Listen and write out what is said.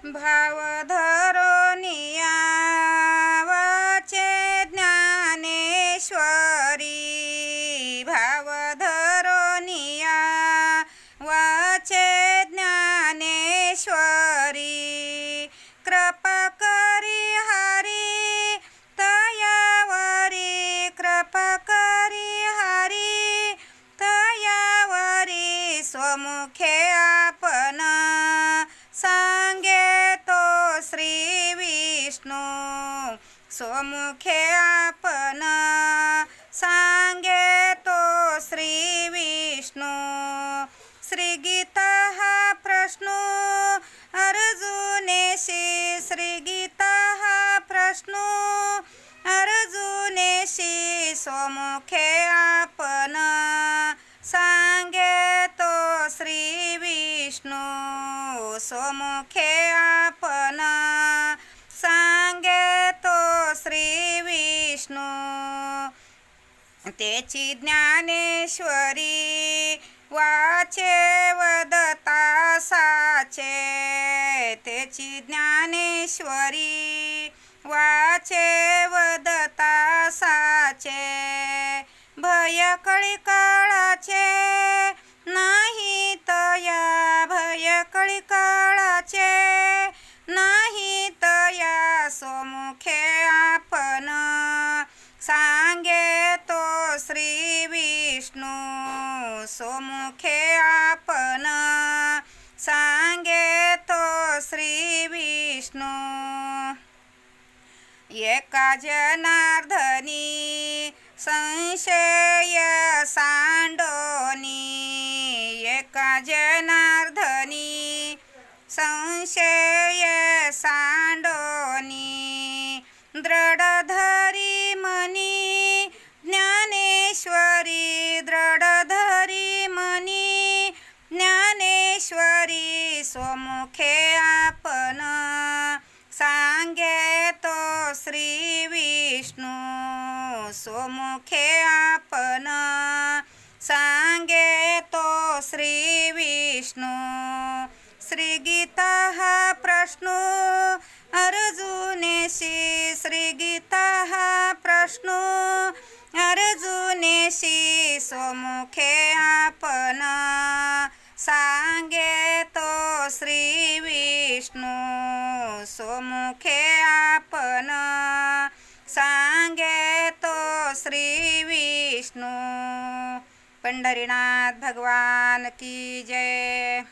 भाव धरोनिया वाचे ज्ञानेश्वरी, भाव धरोनिया वाचे ज्ञानेश्वरी, कृपा करी हरी तयावरी, कृपा करी हरी तयावरी, स्वमुखे आपण सांगे तो श्री विष्णू, स्वमुखे आपण सांगे तो श्री विष्णू, श्री गीता हा प्रश्न अर्जुनेशी, श्री गीता हा प्रश्न अर्जुनेशी, स्वमुखे आपण सांगे तो श्री विष्णू, स्वमुखे आपण सांगे तो श्री विष्णू, तेची ज्ञानेश्वरी वाचे वदता साचे, तेची ज्ञानेश्वरी वाचे वदता साचे, भय कळी काळाचे नाही तया, भय कळी काळाचे नाही तया, स्वमुखे आपण सांगे तो श्री विष्णू, स्वमुखे आपण सांगे तो श्री विष्णू, एका जनार्दनी संशय सांडोनी, एका जनार्दनी संशय सांडोनी, दृढ धरी मनी ज्ञानेश्वरी, दृढ धरी मनी ज्ञानेश्वरी, स्वमुखे आपण सांगे तो श्री विष्णू, स्वमुखे आपण सांगे तो श्री विष्णू, श्री गीता हा प्रश्न अर्जुनेशी, श्री गीता हा प्रश्न अर्जुनेशी, स्वमुखे आपण सांगे तो श्री विष्णू, स्वमुखे आपण सांगे तो श्री विष्णू। पंढरीनाथ भगवान की जय।